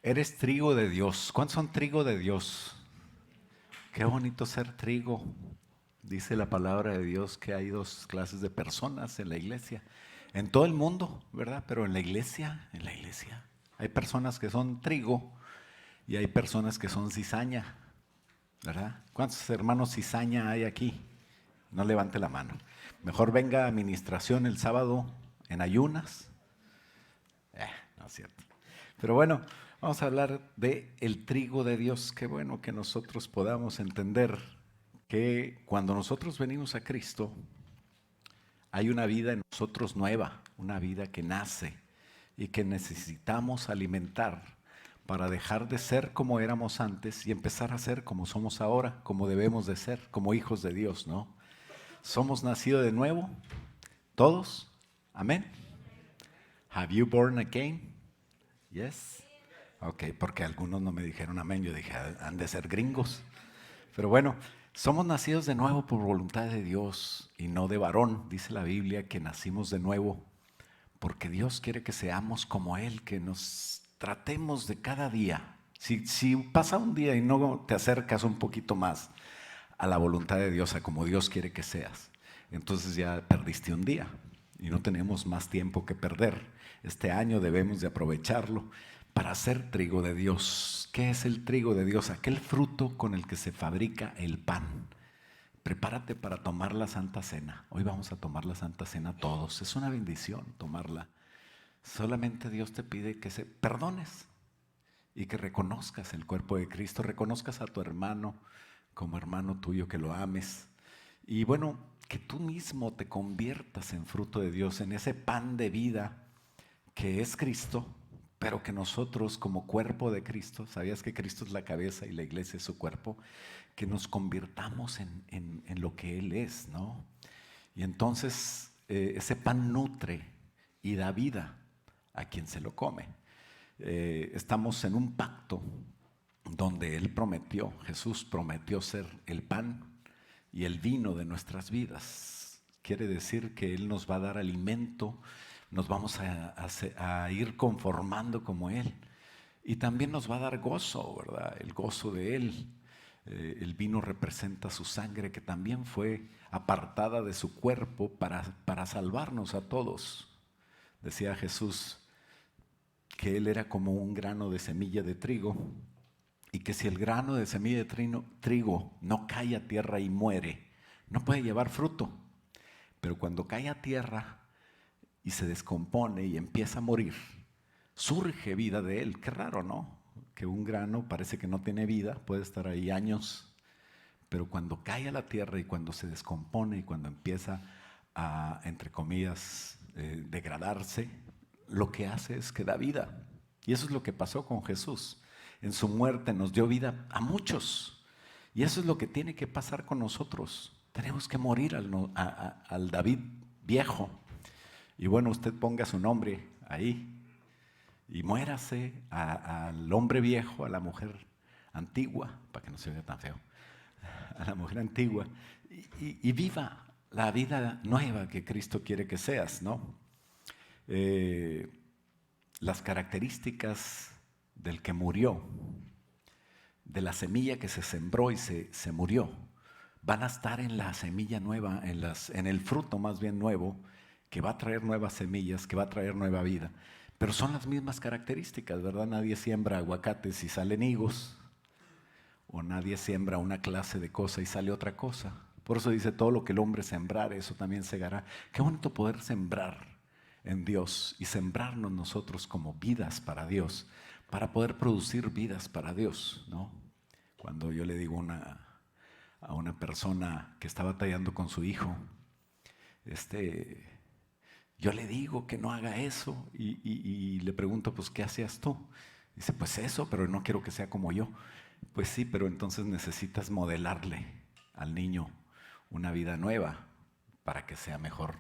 Eres trigo de Dios. ¿Cuántos son trigo de Dios? Qué bonito ser trigo. Dice la palabra de Dios que hay dos clases de personas en la iglesia. En todo el mundo, ¿verdad? Pero en la iglesia, hay personas que son trigo y hay personas que son cizaña, ¿verdad? ¿Cuántos hermanos cizaña hay aquí? No levante la mano. Mejor venga a administración el sábado en ayunas. No es cierto. Pero bueno, vamos a hablar de el trigo de Dios. Qué bueno que nosotros podamos entender que cuando nosotros venimos a Cristo, hay una vida en nosotros nueva, una vida que nace y que necesitamos alimentar para dejar de ser como éramos antes y empezar a ser como somos ahora, como debemos de ser, como hijos de Dios, ¿no? Somos nacidos de nuevo, todos. Amén. Have you born again? Yes. Ok, porque algunos no me dijeron amén, yo dije, han de ser gringos. Pero bueno, somos nacidos de nuevo por voluntad de Dios y no de varón. Dice la Biblia que nacimos de nuevo porque Dios quiere que seamos como Él, que nos tratemos de cada día. Si pasa un día y no te acercas un poquito más a la voluntad de Dios, a como Dios quiere que seas, entonces ya perdiste un día y no tenemos más tiempo que perder. Este año debemos de aprovecharlo para hacer trigo de Dios. ¿Qué es el trigo de Dios? Aquel fruto con el que se fabrica el pan. Prepárate para tomar la Santa Cena. Hoy vamos a tomar la Santa Cena todos. Es una bendición tomarla. Solamente Dios te pide que se perdones y que reconozcas el cuerpo de Cristo, reconozcas a tu hermano como hermano tuyo, que lo ames. Y bueno, que tú mismo te conviertas en fruto de Dios, en ese pan de vida que es Cristo, pero que nosotros como cuerpo de Cristo, ¿sabías que Cristo es la cabeza y la iglesia es su cuerpo? Que nos convirtamos en lo que Él es, ¿no? Y entonces ese pan nutre y da vida a quien se lo come. Estamos en un pacto donde Él prometió, Jesús prometió ser el pan y el vino de nuestras vidas. Quiere decir que Él nos va a dar alimento, nos vamos a ir conformando como Él. Y también nos va a dar gozo, ¿verdad? El gozo de Él. El vino representa su sangre que también fue apartada de su cuerpo para salvarnos a todos. Decía Jesús que Él era como un grano de semilla de trigo y que si el grano de semilla de trigo no cae a tierra y muere, no puede llevar fruto. Pero cuando cae a tierra y se descompone y empieza a morir, surge vida de él. Qué raro, ¿no? Que un grano parece que no tiene vida, puede estar ahí años, pero cuando cae a la tierra y cuando se descompone y cuando empieza a, entre comillas, degradarse, lo que hace es que da vida. Y eso es lo que pasó con Jesús. En su muerte nos dio vida a muchos. Y eso es lo que tiene que pasar con nosotros. Tenemos que morir al David viejo. Y bueno, usted ponga su nombre ahí y muérase al hombre viejo, a la mujer antigua, para que no se vea tan feo, a la mujer antigua, y viva la vida nueva que Cristo quiere que seas, ¿no? Las características del que murió, de la semilla que se sembró y se murió, van a estar en la semilla nueva, en el fruto más bien nuevo, que va a traer nuevas semillas, que va a traer nueva vida. Pero son las mismas características, ¿verdad? Nadie siembra aguacates y salen higos, o nadie siembra una clase de cosa y sale otra cosa. Por eso dice, todo lo que el hombre sembrar, eso también segará. Qué bonito poder sembrar en Dios y sembrarnos nosotros como vidas para Dios, para poder producir vidas para Dios, ¿no? Cuando yo le digo a una persona que está batallando con su hijo, yo le digo que no haga eso y le pregunto, pues, ¿qué hacías tú? Dice, pues eso, pero no quiero que sea como yo. Pues sí, pero entonces necesitas modelarle al niño una vida nueva para que sea mejor.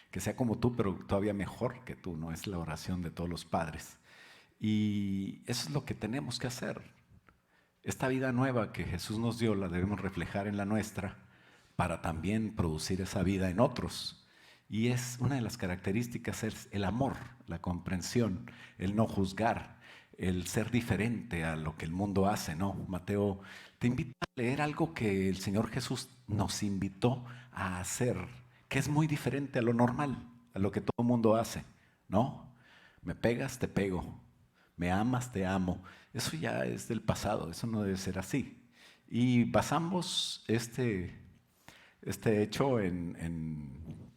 Que sea como tú, pero todavía mejor que tú, ¿no? Es la oración de todos los padres. Y eso es lo que tenemos que hacer. Esta vida nueva que Jesús nos dio la debemos reflejar en la nuestra para también producir esa vida en otros. Y es una de las características es el amor, la comprensión, el no juzgar, el ser diferente a lo que el mundo hace, ¿no? Mateo te invita a leer algo que el Señor Jesús nos invitó a hacer, que es muy diferente a lo normal, a lo que todo el mundo hace, ¿no? Me pegas, te pego. Me amas, te amo. Eso ya es del pasado, eso no debe ser así. Y basamos este hecho en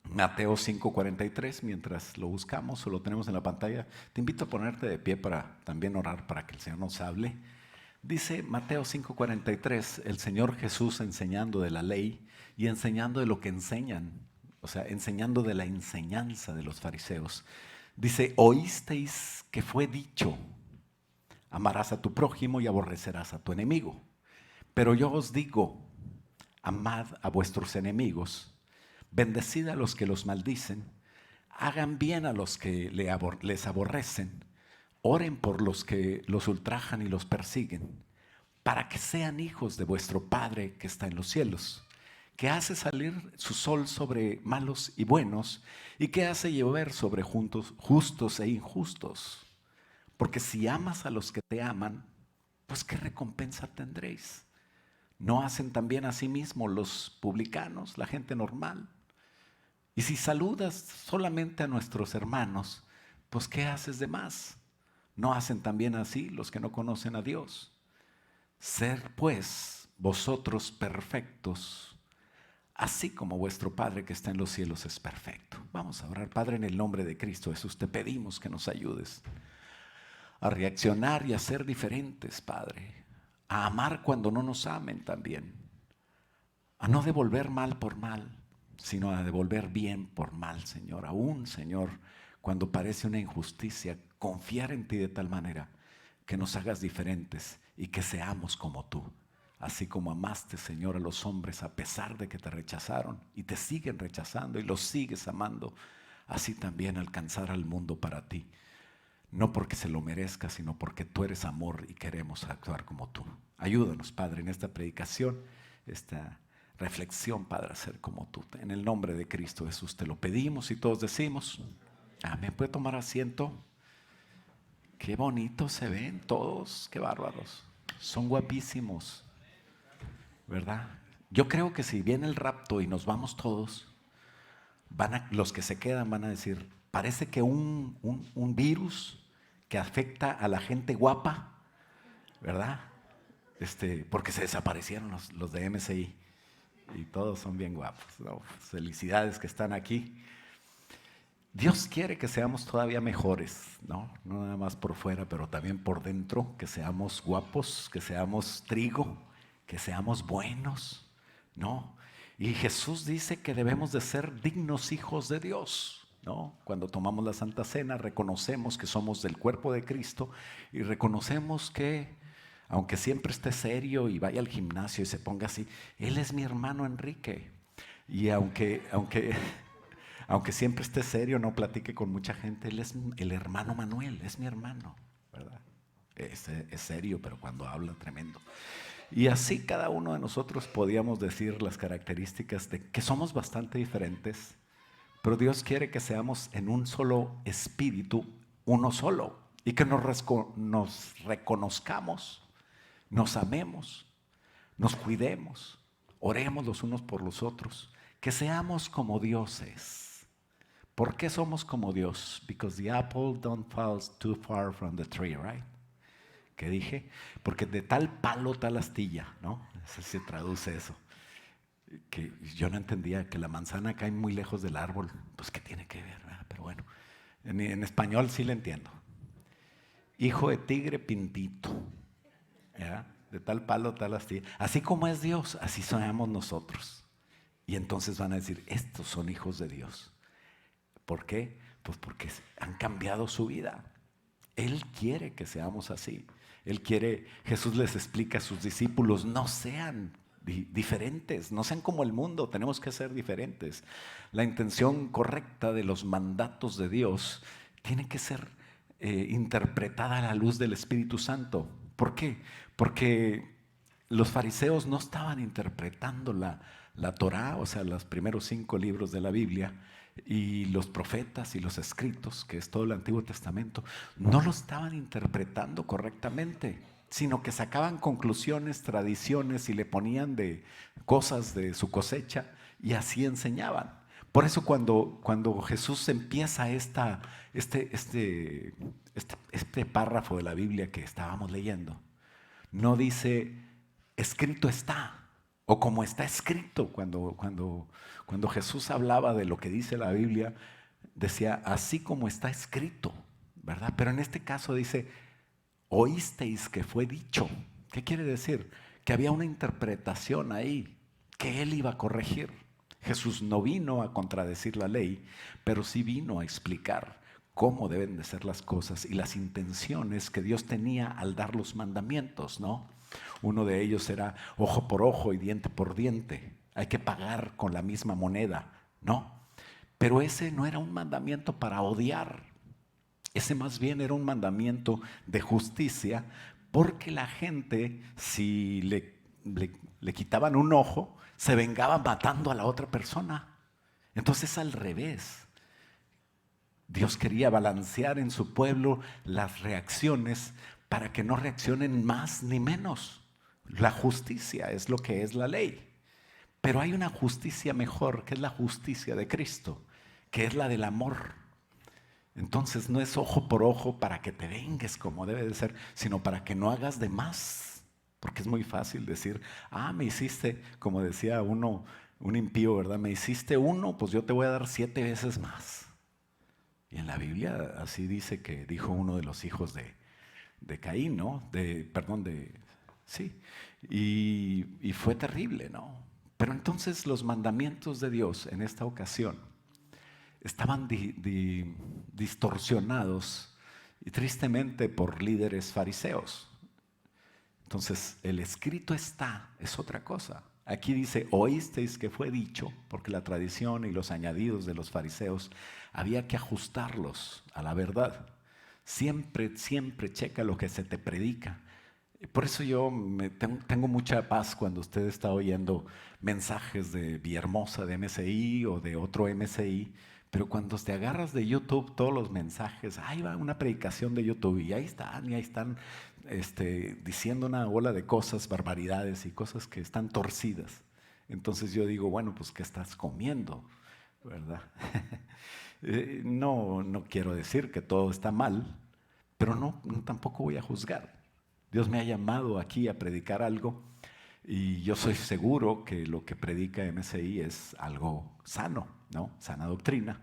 Mateo 5:43, mientras lo buscamos o lo tenemos en la pantalla. Te invito a ponerte de pie para también orar para que el Señor nos hable. Dice Mateo 5:43, el Señor Jesús enseñando de la ley y enseñando de lo que enseñan, o sea, enseñando de la enseñanza de los fariseos. Dice, oísteis que fue dicho, amarás a tu prójimo y aborrecerás a tu enemigo. Pero yo os digo, amad a vuestros enemigos, bendecid a los que los maldicen, hagan bien a los que les aborrecen, oren por los que los ultrajan y los persiguen, para que sean hijos de vuestro Padre que está en los cielos, que hace salir su sol sobre malos y buenos, y que hace llover sobre justos e injustos. Porque si amas a los que te aman, pues ¿qué recompensa tendréis? ¿No hacen también a sí mismos los publicanos, la gente normal? Y si saludas solamente a nuestros hermanos, pues ¿qué haces de más? ¿No hacen también así los que no conocen a Dios? Sed pues vosotros perfectos, así como vuestro Padre que está en los cielos es perfecto. Vamos a orar. Padre, en el nombre de Cristo Jesús, te pedimos que nos ayudes a reaccionar y a ser diferentes, Padre. A amar cuando no nos amen también. A no devolver mal por mal, sino a devolver bien por mal, Señor. Aún, Señor, cuando parece una injusticia, confiar en ti de tal manera que nos hagas diferentes y que seamos como tú. Así como amaste, Señor, a los hombres a pesar de que te rechazaron y te siguen rechazando y los sigues amando, así también alcanzar al mundo para ti. No porque se lo merezca, sino porque tú eres amor y queremos actuar como tú. Ayúdanos, Padre, en esta predicación, esta reflexión, Padre, a ser como tú. En el nombre de Cristo Jesús te lo pedimos y todos decimos, amén. ¿Puede tomar asiento? Qué bonitos se ven todos, qué bárbaros. Son guapísimos, ¿verdad? Yo creo que si viene el rapto y nos vamos todos, los que se quedan van a decir, parece que un virus que afecta a la gente guapa, ¿verdad? Porque se desaparecieron los de MSI y todos son bien guapos, ¿no? Felicidades que están aquí. Dios quiere que seamos todavía mejores, ¿no? No nada más por fuera, pero también por dentro, que seamos guapos, que seamos trigo, que seamos buenos, ¿no? Y Jesús dice que debemos de ser dignos hijos de Dios, ¿no? Cuando tomamos la Santa Cena reconocemos que somos del cuerpo de Cristo y reconocemos que, aunque siempre esté serio y vaya al gimnasio y se ponga así, Él es mi hermano Enrique. Y aunque siempre esté serio, no platique con mucha gente, Él es el hermano Manuel, es mi hermano, ¿verdad? Es serio, pero cuando habla, tremendo. Y así cada uno de nosotros podíamos decir las características de que somos bastante diferentes, pero Dios quiere que seamos en un solo espíritu, uno solo, y que nos reconozcamos, nos amemos, nos cuidemos, oremos los unos por los otros, que seamos como Dios es. ¿Por qué somos como Dios? Because the apple don't fall too far from the tree, right? ¿Qué dije? Porque de tal palo, tal astilla, ¿no? Así se traduce eso. Que yo no entendía que la manzana cae muy lejos del árbol. Pues, ¿qué tiene que ver? ¿Verdad? Pero bueno, en español sí le entiendo. Hijo de tigre pintito, ¿verdad? De tal palo, tal astilla. Así como es Dios, así somos nosotros. Y entonces van a decir, estos son hijos de Dios. ¿Por qué? Pues porque han cambiado su vida. Él quiere que seamos así. Jesús les explica a sus discípulos, no sean diferentes, no sean como el mundo, tenemos que ser diferentes. La intención correcta de los mandatos de Dios tiene que ser interpretada a la luz del Espíritu Santo. ¿Por qué? Porque los fariseos no estaban interpretando la Torá, o sea, los primeros 5 libros de la Biblia, y los profetas y los escritos, que es todo el Antiguo Testamento, no lo estaban interpretando correctamente, sino que sacaban conclusiones, tradiciones y le ponían de cosas de su cosecha y así enseñaban. Por eso cuando Jesús empieza este párrafo de la Biblia que estábamos leyendo, no dice, escrito está, o como está escrito. Cuando Jesús hablaba de lo que dice la Biblia, decía, así como está escrito, ¿verdad? Pero en este caso dice, oísteis que fue dicho. ¿Qué quiere decir? Que había una interpretación ahí, que Él iba a corregir. Jesús no vino a contradecir la ley, pero sí vino a explicar cómo deben de ser las cosas y las intenciones que Dios tenía al dar los mandamientos, ¿no? Uno de ellos era ojo por ojo y diente por diente. Hay que pagar con la misma moneda, ¿no? Pero ese no era un mandamiento para odiar. Ese más bien era un mandamiento de justicia, porque la gente, si le quitaban un ojo, se vengaba matando a la otra persona. Entonces, al revés. Dios quería balancear en su pueblo las reacciones para que no reaccionen más ni menos. La justicia es lo que es la ley. Pero hay una justicia mejor, que es la justicia de Cristo, que es la del amor. Entonces no es ojo por ojo para que te vengues como debe de ser, sino para que no hagas de más. Porque es muy fácil decir, me hiciste, como decía un impío, ¿verdad? Me hiciste uno, pues yo te voy a dar 7 veces más. Y en la Biblia así dice que dijo uno de los hijos de Caín, ¿no? Sí. Y fue terrible, ¿no? Pero entonces los mandamientos de Dios en esta ocasión estaban distorsionados y tristemente por líderes fariseos. Entonces el escrito está, es otra cosa. Aquí dice, oísteis que fue dicho, porque la tradición y los añadidos de los fariseos había que ajustarlos a la verdad. Siempre, siempre checa lo que se te predica. Por eso yo tengo mucha paz cuando usted está oyendo mensajes de Villahermosa, de MSI o de otro MSI, pero cuando te agarras de YouTube todos los mensajes, ahí va una predicación de YouTube y ahí están diciendo una ola de cosas, barbaridades y cosas que están torcidas. Entonces yo digo, bueno, pues ¿qué estás comiendo? ¿Verdad? No quiero decir que todo está mal, pero no tampoco voy a juzgar. Dios me ha llamado aquí a predicar algo y yo soy seguro que lo que predica MSI es algo sano, ¿no? Sana doctrina.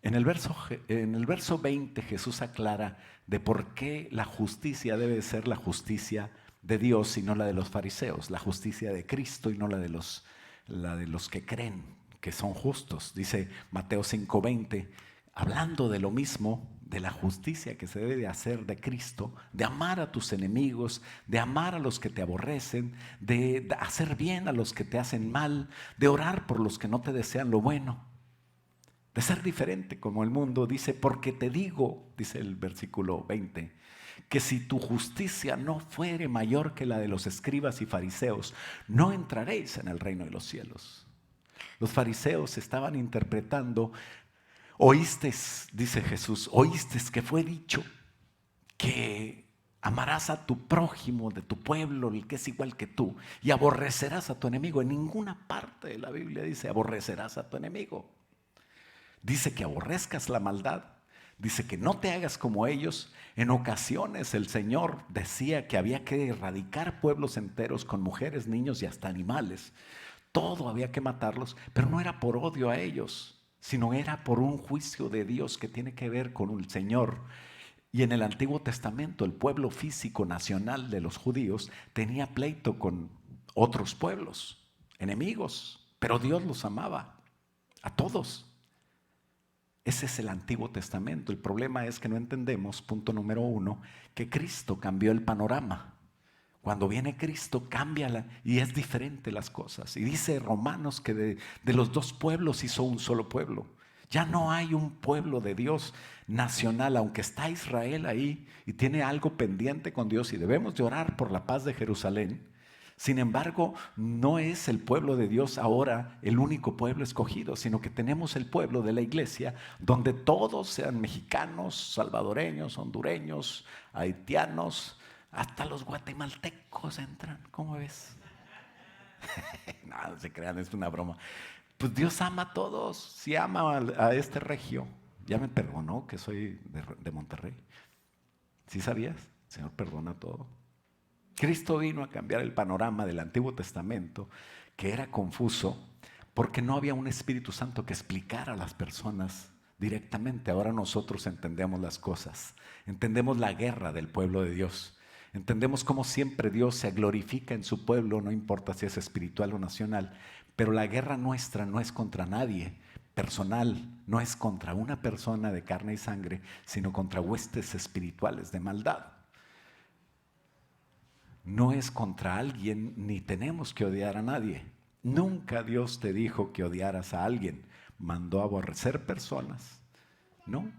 En el verso 20 Jesús aclara de por qué la justicia debe ser la justicia de Dios y no la de los fariseos, la justicia de Cristo y no la de los que creen que son justos. Dice Mateo 5:20, hablando de lo mismo, de la justicia que se debe de hacer de Cristo, de amar a tus enemigos, de amar a los que te aborrecen, de hacer bien a los que te hacen mal, de orar por los que no te desean lo bueno, de ser diferente como el mundo. Dice, porque te digo, dice el versículo 20, que si tu justicia no fuere mayor que la de los escribas y fariseos, no entraréis en el reino de los cielos. Los fariseos estaban interpretando, oísteis, dice Jesús, oísteis que fue dicho que amarás a tu prójimo de tu pueblo, el que es igual que tú, y aborrecerás a tu enemigo. En ninguna parte de la Biblia dice aborrecerás a tu enemigo. Dice que aborrezcas la maldad, dice que no te hagas como ellos. En ocasiones el Señor decía que había que erradicar pueblos enteros con mujeres, niños y hasta animales. Todo había que matarlos, pero no era por odio a ellos, sino era por un juicio de Dios que tiene que ver con el Señor. Y en el Antiguo Testamento el pueblo físico nacional de los judíos tenía pleito con otros pueblos, enemigos, pero Dios los amaba a todos. Ese es el Antiguo Testamento. El problema es que no entendemos, punto número 1, que Cristo cambió el panorama. Cuando viene Cristo cambia y es diferente las cosas. Y dice Romanos que de los dos pueblos hizo un solo pueblo. Ya no hay un pueblo de Dios nacional, aunque está Israel ahí y tiene algo pendiente con Dios y debemos de orar por la paz de Jerusalén. Sin embargo, no es el pueblo de Dios ahora el único pueblo escogido, sino que tenemos el pueblo de la iglesia donde todos sean mexicanos, salvadoreños, hondureños, haitianos, hasta los guatemaltecos entran. ¿Cómo ves? No, no se crean, es una broma. Pues Dios ama a todos, si ama a este regio. Ya me perdonó que soy de Monterrey. ¿Sí sabías? El Señor perdona todo. Cristo vino a cambiar el panorama del Antiguo Testamento, que era confuso, porque no había un Espíritu Santo que explicara a las personas directamente. Ahora nosotros entendemos las cosas, entendemos la guerra del pueblo de Dios, entendemos cómo siempre Dios se glorifica en su pueblo, no importa si es espiritual o nacional, pero la guerra nuestra no es contra nadie personal, no es contra una persona de carne y sangre, sino contra huestes espirituales de maldad. No es contra alguien, ni tenemos que odiar a nadie. Nunca Dios te dijo que odiaras a alguien. Mandó a aborrecer personas. No,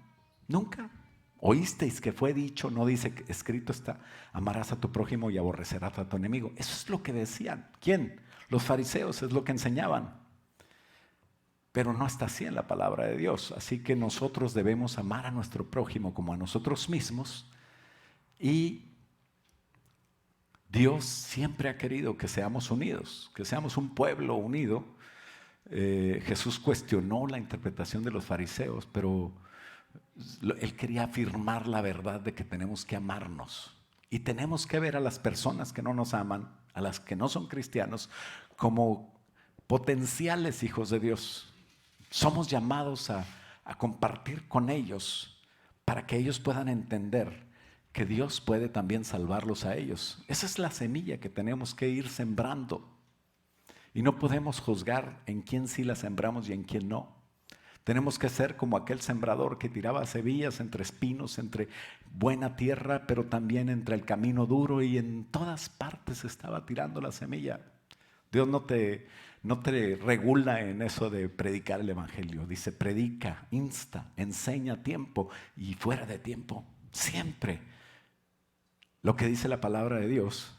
nunca. Oísteis que fue dicho, no dice que escrito está, amarás a tu prójimo y aborrecerás a tu enemigo. Eso es lo que decían. ¿Quién? Los fariseos, es lo que enseñaban. Pero no está así en la palabra de Dios. Así que nosotros debemos amar a nuestro prójimo como a nosotros mismos. Y Dios siempre ha querido que seamos unidos, que seamos un pueblo unido. Jesús cuestionó la interpretación de los fariseos, pero Él quería afirmar la verdad de que tenemos que amarnos. Y tenemos que ver a las personas que no nos aman, a las que no son cristianos, como potenciales hijos de Dios. Somos llamados a compartir con ellos para que ellos puedan entender que Dios puede también salvarlos a ellos. Esa es la semilla que tenemos que ir sembrando. Y no podemos juzgar en quién sí la sembramos y en quién no. Tenemos que ser como aquel sembrador que tiraba semillas entre espinos, entre buena tierra, pero también entre el camino duro, y en todas partes estaba tirando la semilla. Dios no te regula en eso de predicar el evangelio. Dice, predica, insta, enseña a tiempo y fuera de tiempo. Siempre. Lo que dice la palabra de Dios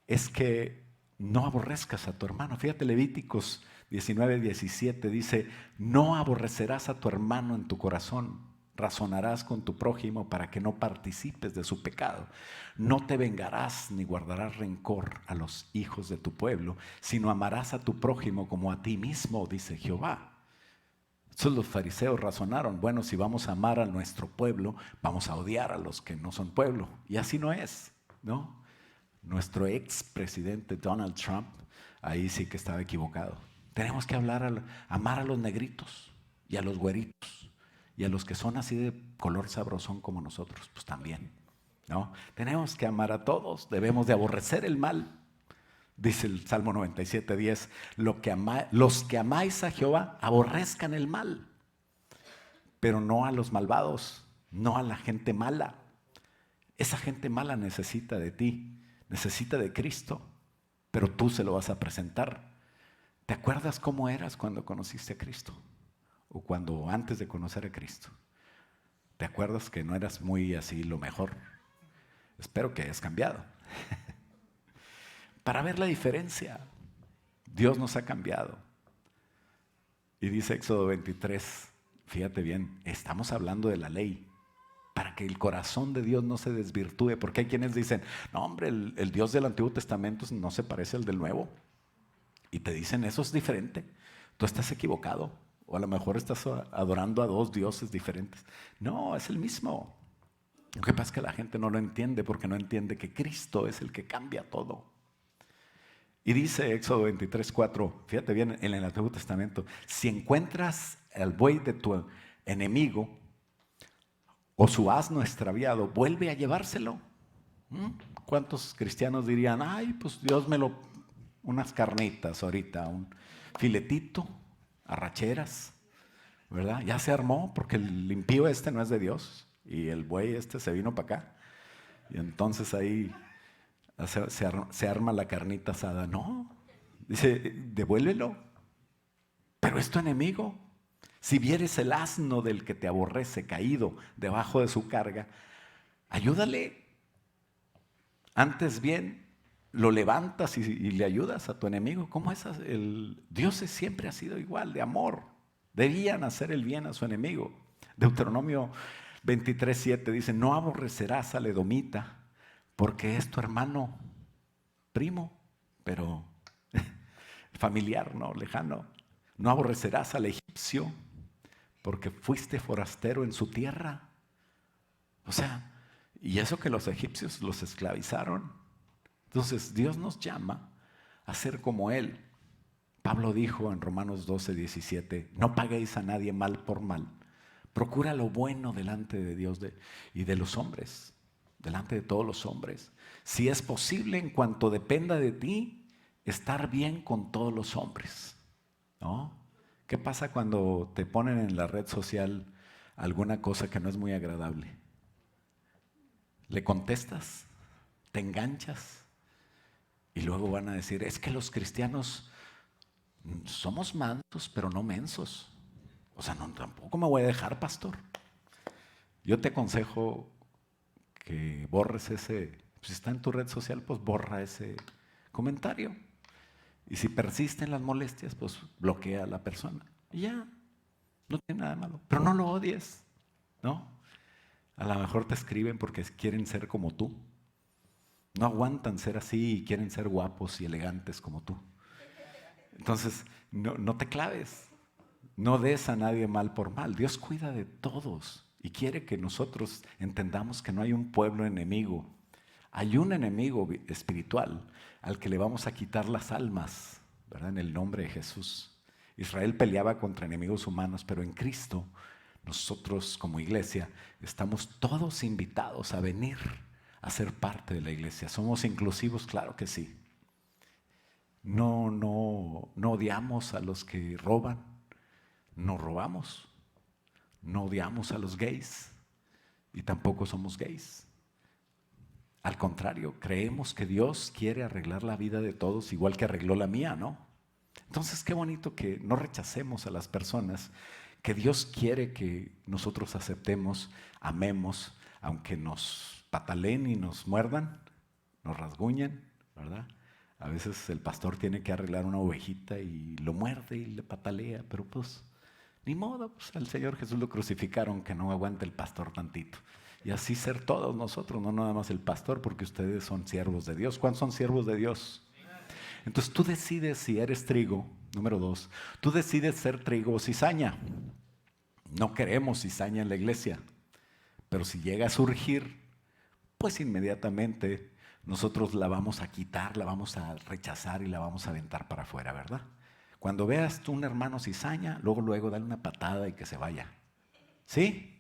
es que no aborrezcas a tu hermano. Fíjate, Levíticos 19:17 dice, no aborrecerás a tu hermano en tu corazón, razonarás con tu prójimo para que no participes de su pecado. No te vengarás ni guardarás rencor a los hijos de tu pueblo, sino amarás a tu prójimo como a ti mismo, dice Jehová. Entonces los fariseos razonaron, bueno, si vamos a amar a nuestro pueblo, vamos a odiar a los que no son pueblo. Y así no es, ¿no? Nuestro expresidente Donald Trump, ahí sí que estaba equivocado. Tenemos que amar a los negritos y a los güeritos y a los que son así de color sabrosón como nosotros, pues también, ¿no? Tenemos que amar a todos, debemos de aborrecer el mal. Dice el Salmo 97:10, los que amáis a Jehová aborrezcan el mal, pero no a los malvados, no a la gente mala. Esa gente mala necesita de ti, necesita de Cristo, pero tú se lo vas a presentar. ¿Te acuerdas cómo eras cuando conociste a Cristo? O cuando antes de conocer a Cristo. ¿Te acuerdas que no eras muy así lo mejor? Espero que hayas cambiado. Para ver la diferencia, Dios nos ha cambiado. Y dice Éxodo 23, fíjate bien, estamos hablando de la ley, para que el corazón de Dios no se desvirtúe, porque hay quienes dicen, no hombre, el Dios del Antiguo Testamento no se parece al del Nuevo. Y te dicen, eso es diferente, tú estás equivocado, o a lo mejor estás adorando a dos dioses diferentes. No, es el mismo. Lo que pasa es que la gente no lo entiende, porque no entiende que Cristo es el que cambia todo. Y dice Éxodo 23:4, fíjate bien, en el Antiguo Testamento, si encuentras el buey de tu enemigo o su asno extraviado, vuelve a llevárselo. ¿Cuántos cristianos dirían, ay, pues Dios unas carnitas ahorita, un filetito, arracheras, ¿verdad? Ya se armó porque el impío no es de Dios y el buey se vino para acá. Y entonces ahí se arma la carnita asada. No, dice, devuélvelo, pero es tu enemigo. Si vieres el asno del que te aborrece caído debajo de su carga, ayúdale. Antes bien, lo levantas y le ayudas a tu enemigo. ¿Cómo es? Dios siempre ha sido igual, de amor. Debían hacer el bien a su enemigo. Deuteronomio 23:7 dice, no aborrecerás al edomita, porque es tu hermano, primo, pero familiar, no, lejano. No aborrecerás al egipcio, porque fuiste forastero en su tierra. O sea, y eso que los egipcios los esclavizaron. Entonces Dios nos llama a ser como Él. Pablo dijo en Romanos 12:17, no paguéis a nadie mal por mal. Procura lo bueno delante de Dios y de los hombres, delante de todos los hombres. Si es posible, en cuanto dependa de ti, estar bien con todos los hombres, ¿no? ¿Qué pasa cuando te ponen en la red social alguna cosa que no es muy agradable? ¿Le contestas? ¿Te enganchas? Y luego van a decir, es que los cristianos somos mansos, pero no mensos. O sea, no, tampoco me voy a dejar, pastor. Yo te aconsejo que borres si está en tu red social, pues borra ese comentario. Y si persisten las molestias, pues bloquea a la persona. Y ya, no tiene nada de malo. Pero no lo odies, ¿no? A lo mejor te escriben porque quieren ser como tú. No aguantan ser así y quieren ser guapos y elegantes como tú. Entonces, no te claves. No des a nadie mal por mal. Dios cuida de todos y quiere que nosotros entendamos que no hay un pueblo enemigo. Hay un enemigo espiritual al que le vamos a quitar las almas, ¿verdad? En el nombre de Jesús. Israel peleaba contra enemigos humanos, pero en Cristo nosotros como iglesia estamos todos invitados a venir a ser parte de la iglesia. ¿Somos inclusivos? Claro que sí. No odiamos a los que roban, no robamos, no odiamos a los gays y tampoco somos gays. Al contrario, creemos que Dios quiere arreglar la vida de todos igual que arregló la mía, ¿no? Entonces, qué bonito que no rechacemos a las personas, que Dios quiere que nosotros aceptemos, amemos, aunque nos pataleen y nos muerdan, nos rasguñen, ¿verdad? A veces el pastor tiene que arreglar una ovejita y lo muerde y le patalea, pero pues ni modo, pues al Señor Jesús lo crucificaron, que no aguante el pastor tantito. Y así ser todos nosotros, no nada más el pastor, porque ustedes son siervos de Dios. ¿Cuántos son siervos de Dios? Entonces tú decides si eres trigo, número 2, tú decides ser trigo o cizaña. No queremos cizaña en la iglesia, pero si llega a surgir, pues inmediatamente nosotros la vamos a quitar, la vamos a rechazar y la vamos a aventar para afuera, ¿verdad? Cuando veas tú un hermano cizaña, luego dale una patada y que se vaya. ¿Sí?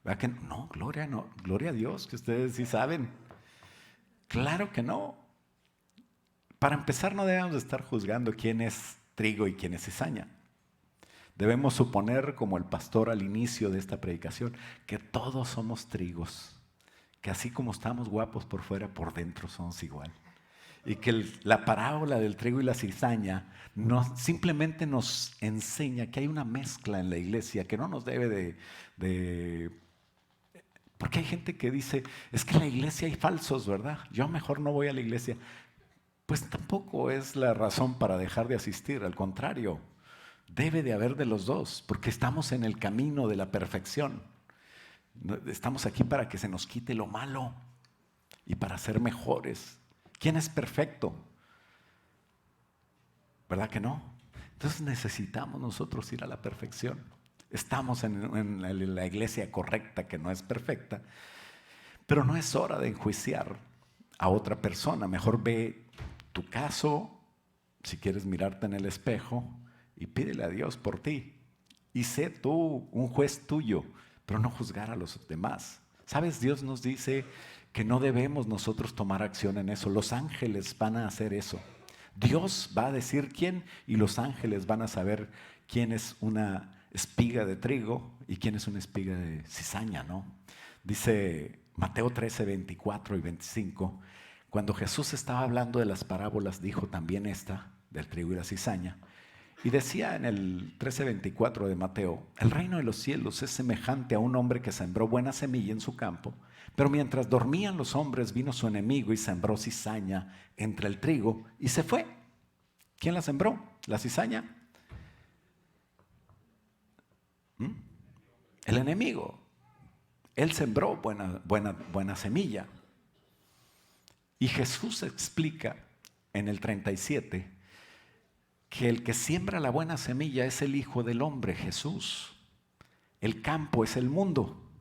¿Verdad que no? No, gloria a Dios, que ustedes sí saben. Claro que no. Para empezar, no debemos de estar juzgando quién es trigo y quién es cizaña. Debemos suponer, como el pastor al inicio de esta predicación, que todos somos trigos, que así como estamos guapos por fuera, por dentro somos igual. Y que la parábola del trigo y la cizaña simplemente nos enseña que hay una mezcla en la iglesia que no nos debe porque hay gente que dice, es que en la iglesia hay falsos, ¿verdad? Yo mejor no voy a la iglesia. Pues tampoco es la razón para dejar de asistir, al contrario, debe de haber de los dos, porque estamos en el camino de la perfección. Estamos aquí para que se nos quite lo malo y para ser mejores. ¿Quién es perfecto? ¿Verdad que no? Entonces necesitamos nosotros ir a la perfección. Estamos en la iglesia correcta, que no es perfecta, pero no es hora de enjuiciar a otra persona. Mejor ve tu caso, si quieres mirarte en el espejo, y pídele a Dios por ti. Y sé tú un juez tuyo, pero no juzgar a los demás. ¿Sabes? Dios nos dice que no debemos nosotros tomar acción en eso. Los ángeles van a hacer eso. Dios va a decir quién y los ángeles van a saber quién es una espiga de trigo y quién es una espiga de cizaña, ¿no? Dice Mateo 13, 24 y 25, cuando Jesús estaba hablando de las parábolas, dijo también esta, del trigo y la cizaña, Y decía en el 13:24 de Mateo: el reino de los cielos es semejante a un hombre que sembró buena semilla en su campo, pero mientras dormían los hombres vino su enemigo y sembró cizaña entre el trigo y se fue. ¿Quién la sembró? ¿La cizaña? El enemigo. Él sembró buena semilla. Y Jesús explica en el 37 que el que siembra la buena semilla es el Hijo del Hombre, Jesús. El campo es el mundo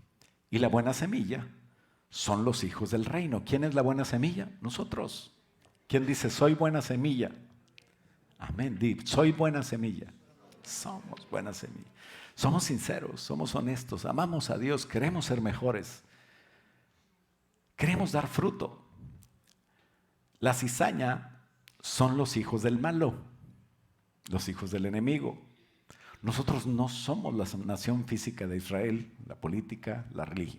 y la buena semilla son los hijos del reino. ¿Quién es la buena semilla? Nosotros. ¿Quién dice soy buena semilla? Amén. Di, soy buena semilla. Somos buena semilla. Somos sinceros, somos honestos, amamos a Dios, queremos ser mejores, queremos dar fruto. La cizaña son los hijos del malo, los hijos del enemigo. Nosotros no somos la nación física de Israel, la política,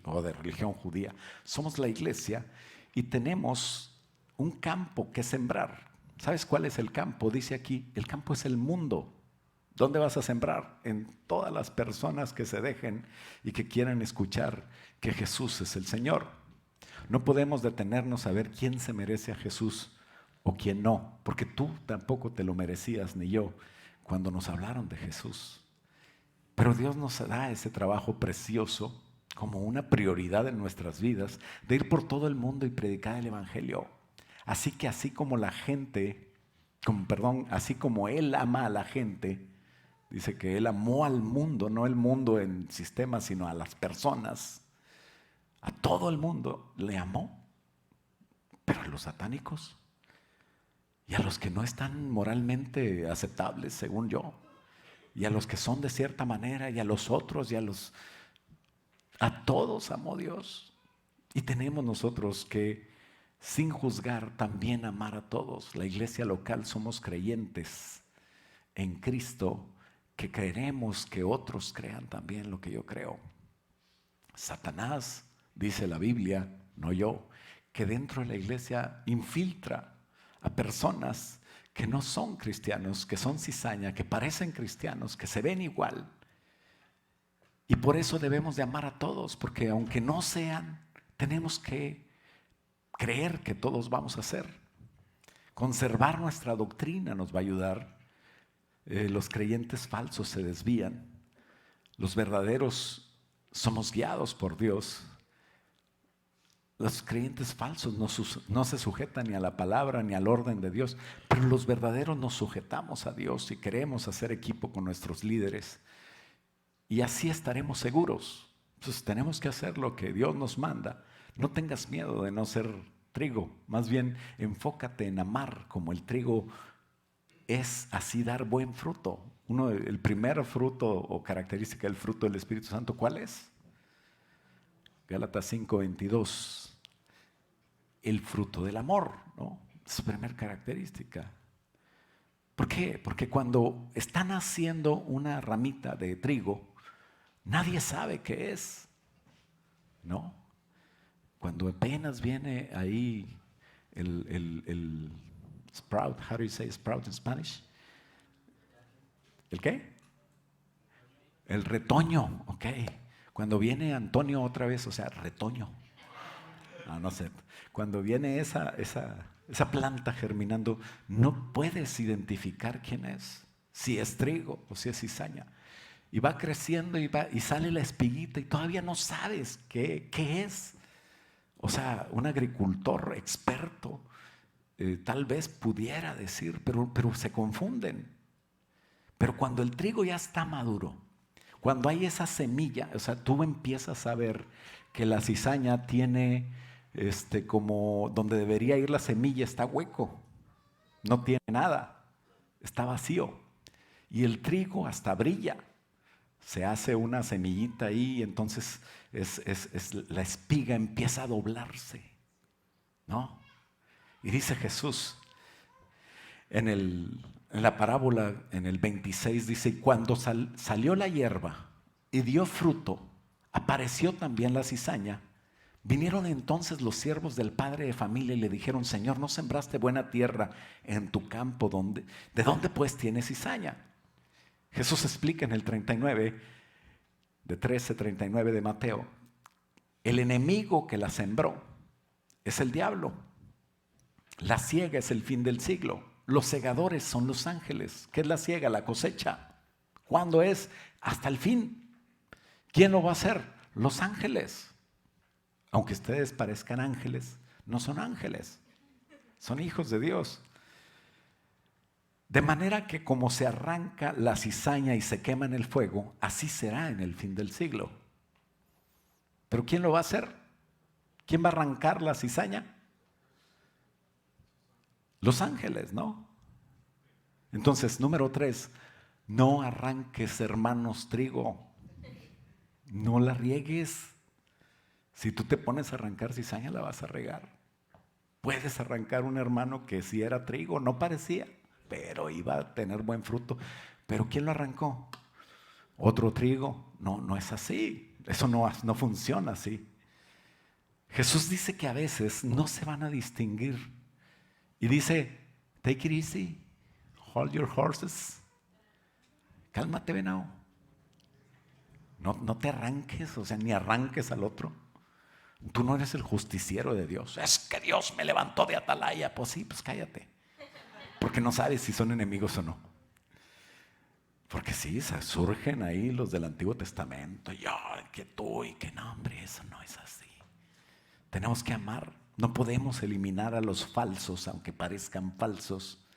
o de religión judía. Somos la iglesia y tenemos un campo que sembrar. ¿Sabes cuál es el campo? Dice aquí, el campo es el mundo. ¿Dónde vas a sembrar? En todas las personas que se dejen y que quieran escuchar que Jesús es el Señor. No podemos detenernos a ver quién se merece a Jesús o quién no, porque tú tampoco te lo merecías, ni yo, cuando nos hablaron de Jesús. Pero Dios nos da ese trabajo precioso como una prioridad en nuestras vidas, de ir por todo el mundo y predicar el Evangelio. Así que así como así como Él ama a la gente, dice que Él amó al mundo, no el mundo en sistema, sino a las personas. A todo el mundo le amó. Pero a los satánicos y a los que no están moralmente aceptables, según yo, y a los que son de cierta manera, y a los otros, a todos amó Dios. Y tenemos nosotros que, sin juzgar, también amar a todos. La iglesia local somos creyentes en Cristo, que creeremos que otros crean también lo que yo creo. Satanás, dice la Biblia, no yo, que dentro de la iglesia infiltra a personas que no son cristianos, que son cizaña, que parecen cristianos, que se ven igual. Y por eso debemos de amar a todos, porque aunque no sean, tenemos que creer que todos vamos a ser. Conservar nuestra doctrina nos va a ayudar. Los creyentes falsos se desvían. Los verdaderos somos guiados por Dios. Los creyentes falsos no se sujetan ni a la palabra ni al orden de Dios, pero los verdaderos nos sujetamos a Dios y queremos hacer equipo con nuestros líderes. Y así estaremos seguros. Entonces tenemos que hacer lo que Dios nos manda. No tengas miedo de no ser trigo. Más bien enfócate en amar como el trigo es, así dar buen fruto. El primer fruto o característica del fruto del Espíritu Santo, ¿cuál es? Gálatas 5:22. El fruto del amor, ¿no? Es su primera característica. ¿Por qué? Porque cuando están haciendo una ramita de trigo, nadie sabe qué es, ¿no? Cuando apenas viene ahí el sprout, how do you say sprout in Spanish? ¿El qué? El retoño, ok. Cuando viene Antonio otra vez, o sea, retoño. No sé. Cuando viene esa planta germinando, no puedes identificar quién es, si es trigo o si es cizaña. Y va creciendo y sale la espiguita y todavía no sabes qué es. O sea, un agricultor experto tal vez pudiera decir, pero se confunden. Pero cuando el trigo ya está maduro, cuando hay esa semilla, o sea, tú empiezas a ver que la cizaña tiene como donde debería ir la semilla está hueco, no tiene nada, está vacío. Y el trigo hasta brilla, se hace una semillita ahí y entonces la espiga empieza a doblarse, ¿no? Y dice Jesús en la parábola, en el 26, dice: y cuando salió la hierba y dio fruto, apareció también la cizaña. Vinieron entonces los siervos del padre de familia y le dijeron: Señor, ¿no sembraste buena tierra en tu campo? ¿De dónde pues tienes cizaña? Jesús explica en el 39, de 13:39 de Mateo, el enemigo que la sembró es el diablo. La siega es el fin del siglo. Los segadores son los ángeles. ¿Qué es la siega? La cosecha. ¿Cuándo es? Hasta el fin. ¿Quién lo va a hacer? Los ángeles. Aunque ustedes parezcan ángeles, no son ángeles. Son hijos de Dios. De manera que como se arranca la cizaña y se quema en el fuego, así será en el fin del siglo. ¿Pero quién lo va a hacer? ¿Quién va a arrancar la cizaña? Los ángeles, ¿no? Entonces, número 3, no arranques, hermanos, trigo. No la riegues. Si tú te pones a arrancar cizaña, la vas a regar. Puedes arrancar un hermano que sí era trigo, no parecía, pero iba a tener buen fruto. ¿Pero quién lo arrancó? ¿Otro trigo? No, no es así. Eso no funciona así. Jesús dice que a veces no se van a distinguir. Y dice, take it easy, hold your horses. Cálmate, venado. No te arranques, o sea, ni arranques al otro. Tú no eres el justiciero de Dios. Es que Dios me levantó de atalaya. Pues sí, pues cállate. Porque no sabes si son enemigos o no. Porque sí, surgen ahí los del Antiguo Testamento. Y que tú y que no, hombre, eso no es así. Tenemos que amar. No podemos eliminar a los falsos, aunque parezcan falsos,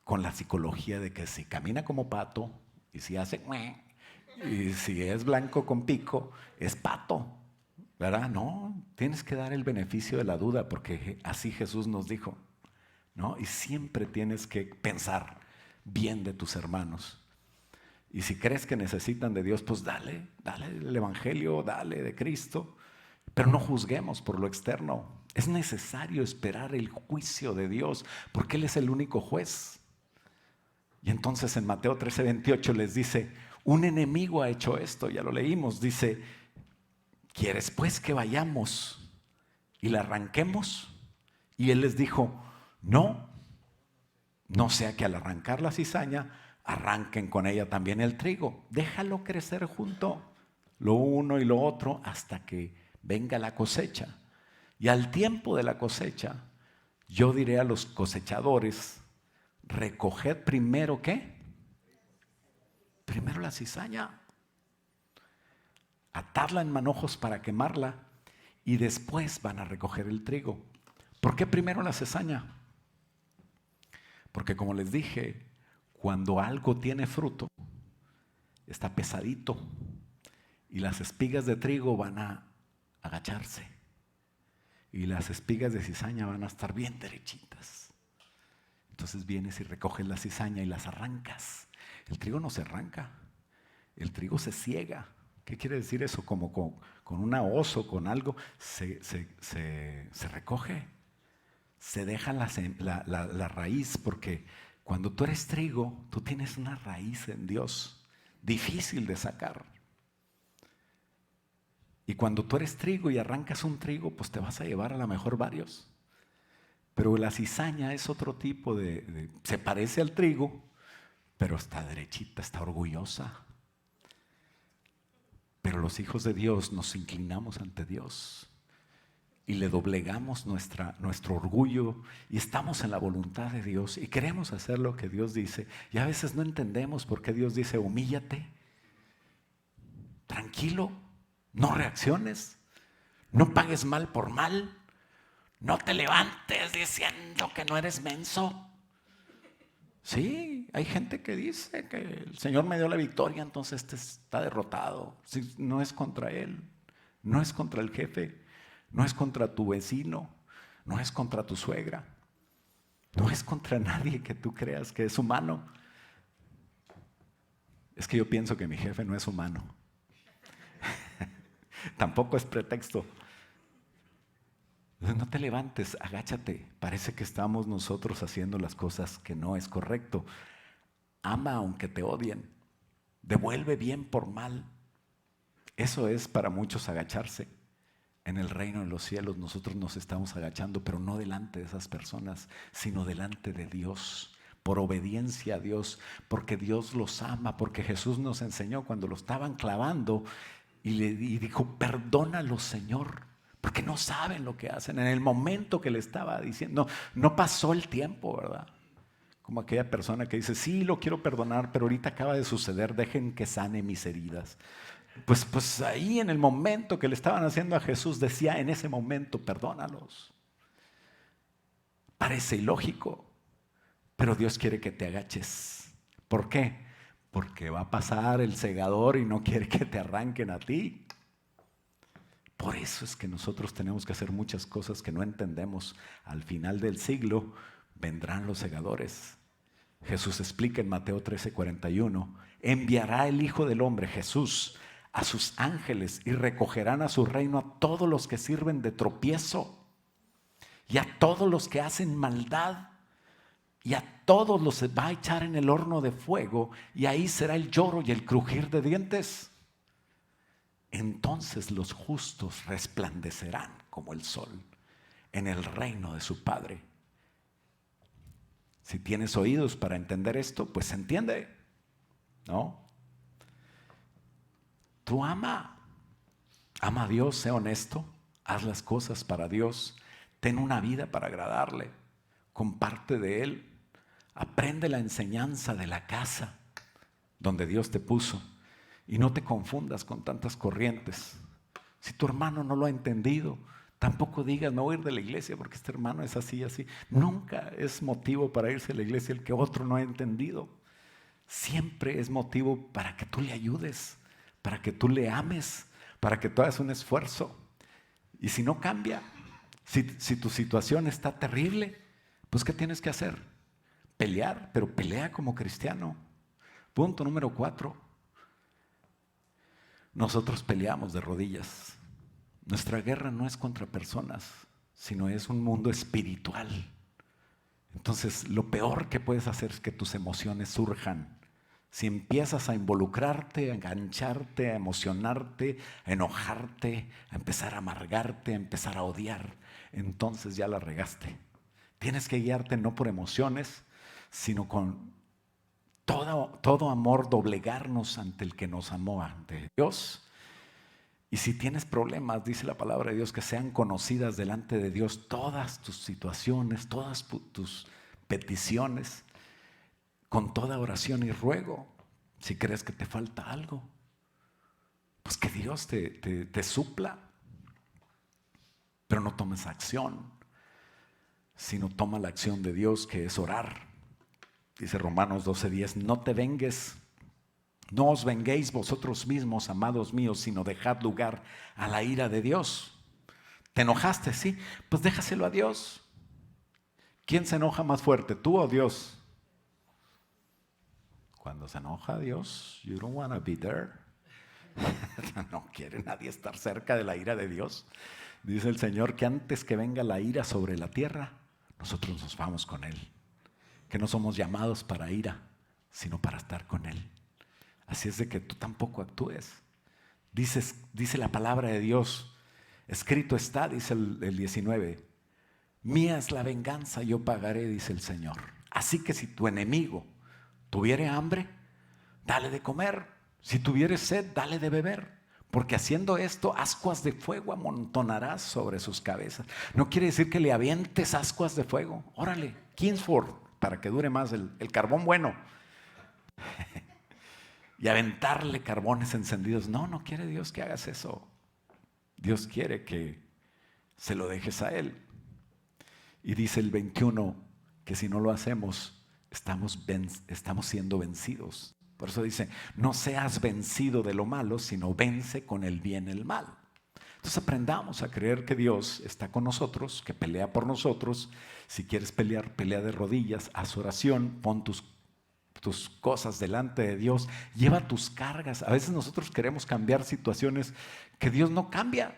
con la psicología de que si camina como pato y si hace y si es blanco con pico, es pato, ¿verdad? No, tienes que dar el beneficio de la duda porque así Jesús nos dijo, ¿no? Y siempre tienes que pensar bien de tus hermanos. Y si crees que necesitan de Dios, pues dale el evangelio, dale de Cristo, pero no juzguemos por lo externo. Es necesario esperar el juicio de Dios porque Él es el único juez. Y entonces en Mateo 13:28 les dice, un enemigo ha hecho esto, ya lo leímos, dice, ¿quieres pues que vayamos y la arranquemos? Y Él les dijo, no sea que al arrancar la cizaña, arranquen con ella también el trigo. Déjalo crecer junto, lo uno y lo otro, hasta que venga la cosecha. Y al tiempo de la cosecha, yo diré a los cosechadores, recoged primero, ¿qué? Primero la cizaña, atarla en manojos para quemarla y después van a recoger el trigo. ¿Por qué primero la cizaña? Porque como les dije, cuando algo tiene fruto, está pesadito y las espigas de trigo van a agacharse y las espigas de cizaña van a estar bien derechitas. Entonces vienes y recoges la cizaña y las arrancas. El trigo no se arranca, el trigo se siega. ¿Qué quiere decir eso? Como con una hoz o con algo se recoge. Se deja la raíz, porque cuando tú eres trigo, tú tienes una raíz en Dios, difícil de sacar. Y cuando tú eres trigo y arrancas un trigo, pues te vas a llevar a lo mejor varios. Pero la cizaña es otro tipo se parece al trigo, pero está derechita, está orgullosa. Pero los hijos de Dios nos inclinamos ante Dios y le doblegamos nuestro orgullo y estamos en la voluntad de Dios y queremos hacer lo que Dios dice. Y a veces no entendemos por qué Dios dice, humíllate, tranquilo, no reacciones, no pagues mal por mal, no te levantes diciendo que no eres menso. Sí, hay gente que dice que el Señor me dio la victoria, entonces este está derrotado. Sí, no es contra él, no es contra el jefe, no es contra tu vecino, no es contra tu suegra, no es contra nadie que tú creas que es humano. Es que yo pienso que mi jefe no es humano. Tampoco es pretexto. Entonces no te levantes, agáchate. Parece que estamos nosotros haciendo las cosas que no es correcto. Ama aunque te odien. Devuelve bien por mal. Eso es para muchos agacharse. En el reino de los cielos nosotros nos estamos agachando, pero no delante de esas personas, sino delante de Dios, por obediencia a Dios, porque Dios los ama, porque Jesús nos enseñó cuando lo estaban clavando y dijo, perdónalos, Señor, porque no saben lo que hacen. En el momento que le estaba diciendo, no pasó el tiempo, ¿verdad? Como aquella persona que dice, sí, lo quiero perdonar, pero ahorita acaba de suceder, dejen que sane mis heridas. Pues ahí en el momento que le estaban haciendo a Jesús, decía en ese momento, perdónalos. Parece ilógico, pero Dios quiere que te agaches. ¿Por qué? Porque va a pasar el segador y no quiere que te arranquen a ti. Por eso es que nosotros tenemos que hacer muchas cosas que no entendemos. Al final del siglo vendrán los segadores. Jesús explica en Mateo 13:41, enviará el Hijo del Hombre, Jesús, a sus ángeles y recogerán a su reino a todos los que sirven de tropiezo y a todos los que hacen maldad y a todos los va a echar en el horno de fuego y ahí será el lloro y el crujir de dientes. Entonces los justos resplandecerán como el sol en el reino de su Padre. Si tienes oídos para entender esto, pues entiende, ¿no? Tú ama a Dios, sé honesto, haz las cosas para Dios, ten una vida para agradarle, comparte de Él, aprende la enseñanza de la casa donde Dios te puso y no te confundas con tantas corrientes. Si tu hermano no lo ha entendido, tampoco digas, me voy a ir de la iglesia porque este hermano es así y así. Nunca es motivo para irse a la iglesia el que otro no ha entendido. Siempre es motivo para que tú le ayudes, para que tú le ames, para que tú hagas un esfuerzo. Y si no cambia, si tu situación está terrible, pues ¿qué tienes que hacer? Pelear, pero pelea como cristiano. Punto número 4. Nosotros peleamos de rodillas. Nuestra guerra no es contra personas, sino es un mundo espiritual. Entonces, lo peor que puedes hacer es que tus emociones surjan. Si empiezas a involucrarte, a engancharte, a emocionarte, a enojarte, a empezar a amargarte, a empezar a odiar, entonces ya la regaste. Tienes que guiarte no por emociones, sino con todo amor, doblegarnos ante el que nos amó, ante Dios. Y si tienes problemas, dice la palabra de Dios, que sean conocidas delante de Dios todas tus situaciones, todas tus peticiones, con toda oración y ruego. Si crees que te falta algo, pues que Dios te supla. Pero no tomes acción, sino toma la acción de Dios, que es orar. Dice Romanos 12:10, no te vengues, no os venguéis vosotros mismos, amados míos, sino dejad lugar a la ira de Dios. ¿Te enojaste? Sí, pues déjaselo a Dios. ¿Quién se enoja más fuerte, tú o Dios? Cuando se enoja Dios, you don't want to be there. No quiere nadie estar cerca de la ira de Dios. Dice el Señor que antes que venga la ira sobre la tierra, nosotros nos vamos con Él. Que no somos llamados para ira, sino para estar con Él. Así es de que tú tampoco actúes. Dice la palabra de Dios, escrito está, dice el 19, mía es la venganza, yo pagaré, dice el Señor. Así que si tu enemigo tuviere hambre, dale de comer. Si tuviere sed, dale de beber. Porque haciendo esto, ascuas de fuego amontonarás sobre sus cabezas. No quiere decir que le avientes ascuas de fuego. Órale, Kingsford, para que dure más el carbón bueno. Y aventarle carbones encendidos. No quiere Dios que hagas eso. Dios quiere que se lo dejes a Él. Y dice el 21 que si no lo hacemos, estamos siendo vencidos. Por eso dice, no seas vencido de lo malo, sino vence con el bien el mal. Entonces aprendamos a creer que Dios está con nosotros, que pelea por nosotros. Si quieres pelear, pelea de rodillas, haz oración, pon tus cosas delante de Dios, lleva tus cargas. A veces nosotros queremos cambiar situaciones que Dios no cambia,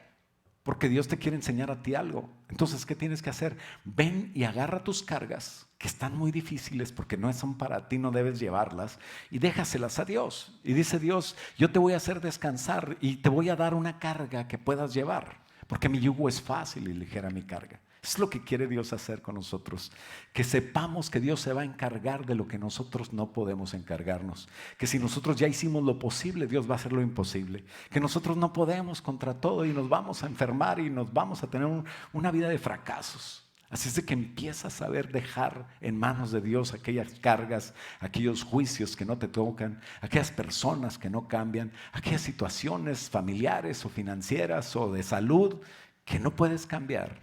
porque Dios te quiere enseñar a ti algo. Entonces, ¿qué tienes que hacer? Ven y agarra tus cargas, que están muy difíciles porque no son para ti, no debes llevarlas, y déjaselas a Dios. Y dice Dios, yo te voy a hacer descansar y te voy a dar una carga que puedas llevar, porque mi yugo es fácil y ligera mi carga. Es lo que quiere Dios hacer con nosotros. Que sepamos que Dios se va a encargar de lo que nosotros no podemos encargarnos. Que si nosotros ya hicimos lo posible, Dios va a hacer lo imposible. Que nosotros no podemos contra todo y nos vamos a enfermar y nos vamos a tener una vida de fracasos. Así es de que empieza a saber dejar en manos de Dios aquellas cargas, aquellos juicios que no te tocan, aquellas personas que no cambian, aquellas situaciones familiares o financieras o de salud que no puedes cambiar.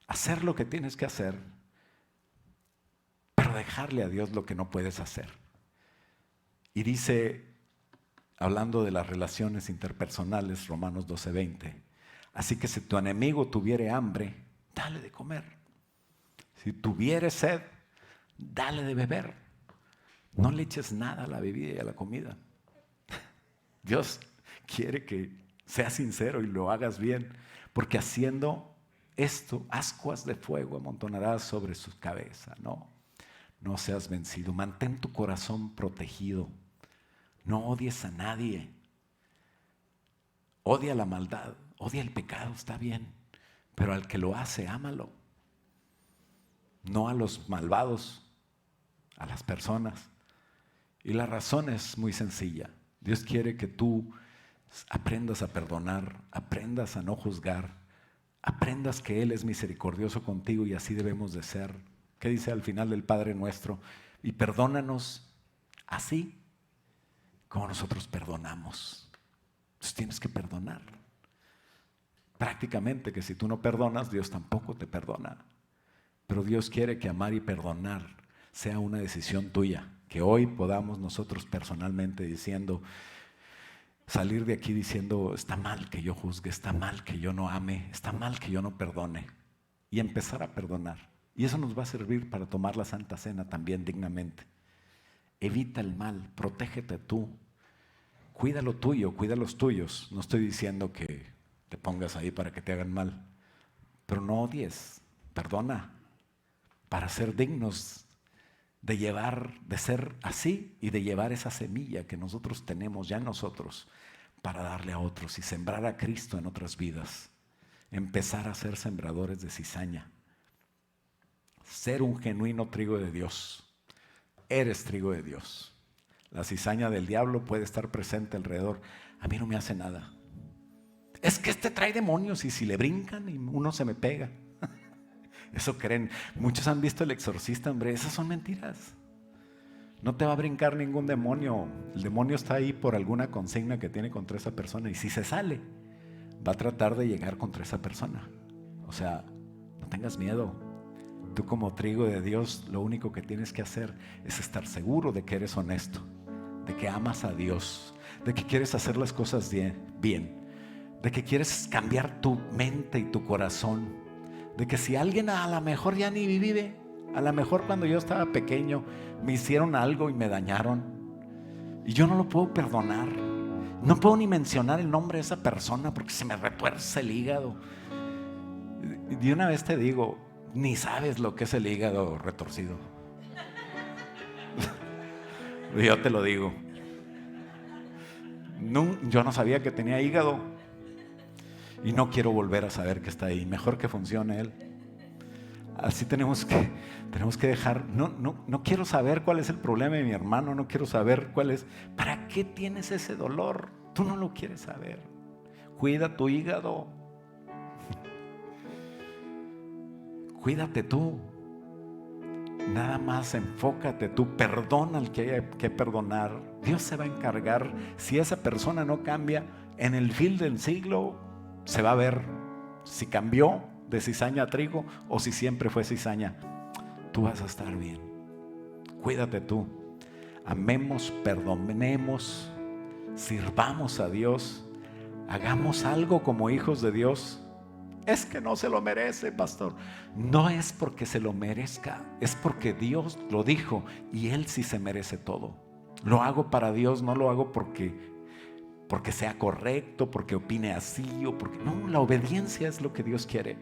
Hacer lo que tienes que hacer, pero dejarle a Dios lo que no puedes hacer. Y dice, hablando de las relaciones interpersonales, Romanos 12:20, así que si tu enemigo tuviere hambre, dale de comer. Si tuviere sed, dale de beber. No le eches nada a la bebida y a la comida. Dios quiere que seas sincero y lo hagas bien, porque haciendo esto, ascuas de fuego amontonarás sobre su cabeza. No seas vencido. Mantén tu corazón protegido. No odies a nadie. Odia la maldad, odia el pecado, está bien. Pero al que lo hace, ámalo. No a los malvados, a las personas. Y la razón es muy sencilla. Dios quiere que tú aprendas a perdonar, aprendas a no juzgar, aprendas que Él es misericordioso contigo y así debemos de ser. ¿Qué dice al final del Padre Nuestro? Y perdónanos así como nosotros perdonamos. Entonces tienes que perdonar. Prácticamente que si tú no perdonas, Dios tampoco te perdona. Pero Dios quiere que amar y perdonar sea una decisión tuya. Que hoy podamos nosotros personalmente salir de aquí diciendo, está mal que yo juzgue, está mal que yo no ame, está mal que yo no perdone. Y empezar a perdonar. Y eso nos va a servir para tomar la Santa Cena también dignamente. Evita el mal, protégete tú. Cuida lo tuyo, cuida los tuyos. No estoy diciendo que te pongas ahí para que te hagan mal. Pero no odies, perdona. Para ser dignos de ser así y de llevar esa semilla que nosotros tenemos ya en nosotros para darle a otros y sembrar a Cristo en otras vidas. Empezar a ser sembradores de cizaña. Ser un genuino trigo de Dios. Eres trigo de Dios. La cizaña del diablo puede estar presente alrededor. A mí no me hace nada. Es que este trae demonios y si le brincan y uno se me pega. Eso creen. Muchos han visto El Exorcista, hombre. Esas son mentiras. No te va a brincar ningún demonio. El demonio está ahí por alguna consigna que tiene contra esa persona. Y si se sale, va a tratar de llegar contra esa persona. O sea, no tengas miedo. Tú como trigo de Dios, lo único que tienes que hacer es estar seguro de que eres honesto, de que amas a Dios, de que quieres hacer las cosas bien, de que quieres cambiar tu mente y tu corazón, de que si alguien a lo mejor ya ni vive, a lo mejor cuando yo estaba pequeño me hicieron algo y me dañaron y yo no lo puedo perdonar, no puedo ni mencionar el nombre de esa persona porque se me retuerce el hígado. Y de una vez te digo, ni sabes lo que es el hígado retorcido. Yo te lo digo. Yo no sabía que tenía hígado y no quiero volver a saber que está ahí. Mejor que funcione él. Así tenemos que dejar. No quiero saber cuál es el problema de mi hermano. No quiero saber cuál es. ¿Para qué tienes ese dolor? Tú no lo quieres saber. Cuida tu hígado. Cuídate tú. Nada más enfócate tú. Perdona al que haya que perdonar. Dios se va a encargar. Si esa persona no cambia, en el fin del siglo se va a ver si cambió de cizaña a trigo o si siempre fue cizaña. Tú vas a estar bien. Cuídate tú. Amemos, perdonemos, sirvamos a Dios, hagamos algo como hijos de Dios. Es que no se lo merece, pastor. No es porque se lo merezca, es porque Dios lo dijo y Él sí se merece todo. Lo hago para Dios, no lo hago porque sea correcto, porque opine así o porque no, la obediencia es lo que Dios quiere.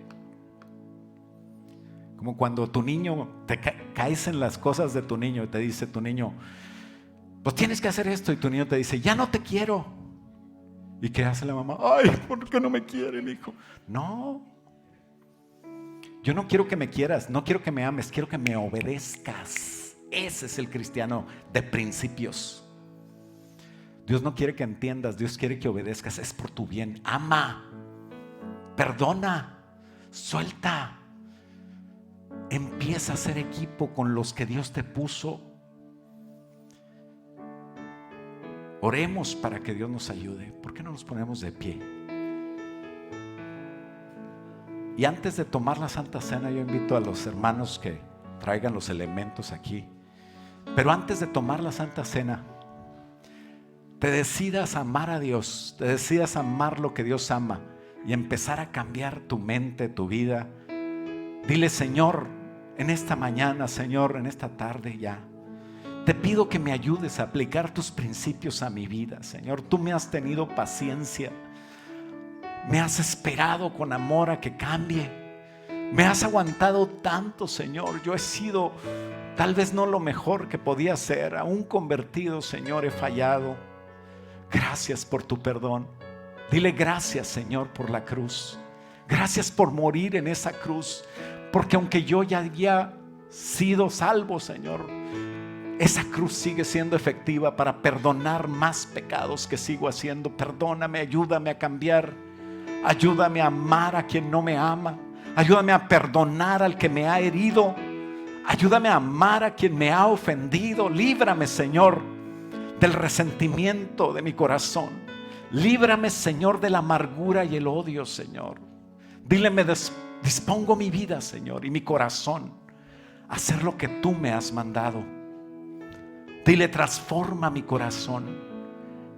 Como cuando tu niño, te caes en las cosas de tu niño y te dice tu niño, pues tienes que hacer esto, y tu niño te dice, ya no te quiero. ¿Y qué hace la mamá? Ay, ¿por qué no me quiere el hijo? No. Yo no quiero que me quieras, no quiero que me ames, quiero que me obedezcas. Ese es el cristiano de principios. Dios no quiere que entiendas, Dios quiere que obedezcas. Es por tu bien. Ama, perdona, suelta. Empieza a hacer equipo con los que Dios te puso. Oremos para que Dios nos ayude. ¿Por qué no nos ponemos de pie? Y antes de tomar la Santa Cena, yo invito a los hermanos que traigan los elementos aquí. Pero antes de tomar la Santa Cena, te decidas a amar a Dios, te decidas a amar lo que Dios ama y empezar a cambiar tu mente, tu vida. Dile: Señor, en esta mañana, Señor, en esta tarde ya, te pido que me ayudes a aplicar tus principios a mi vida, Señor. Tú me has tenido paciencia, me has esperado con amor a que cambie, me has aguantado tanto, Señor. Yo he sido tal vez no lo mejor que podía ser, aún convertido, Señor, he fallado. Gracias por tu perdón. Dile: gracias, Señor, por la cruz. Gracias por morir en esa cruz, porque aunque yo ya había sido salvo, Señor, esa cruz sigue siendo efectiva para perdonar más pecados que sigo haciendo. Perdóname, ayúdame a cambiar. Ayúdame a amar a quien no me ama. Ayúdame a perdonar al que me ha herido. Ayúdame a amar a quien me ha ofendido. Líbrame, Señor, del resentimiento de mi corazón. Líbrame, Señor, de la amargura y el odio, Señor. Dile: me dispongo mi vida, Señor, y mi corazón a hacer lo que tú me has mandado. Dile: transforma mi corazón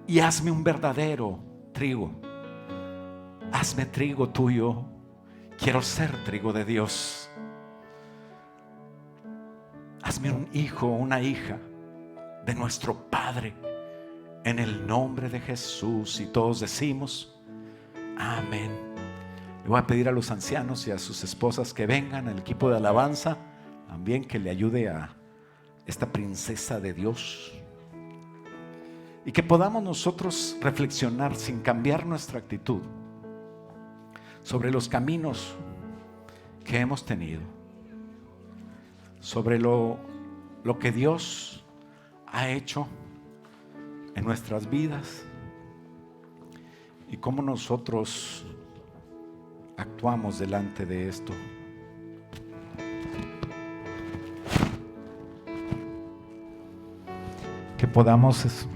y hazme un verdadero trigo. Hazme trigo tuyo. Quiero ser trigo de Dios. Hazme un hijo, una hija de nuestro Padre, en el nombre de Jesús. Y todos decimos amén. Le voy a pedir a los ancianos y a sus esposas que vengan, al equipo de alabanza también, que le ayude a esta princesa de Dios, y que podamos nosotros reflexionar sin cambiar nuestra actitud sobre los caminos que hemos tenido, sobre lo que Dios ha hecho en nuestras vidas y cómo nosotros actuamos delante de esto. Que podamos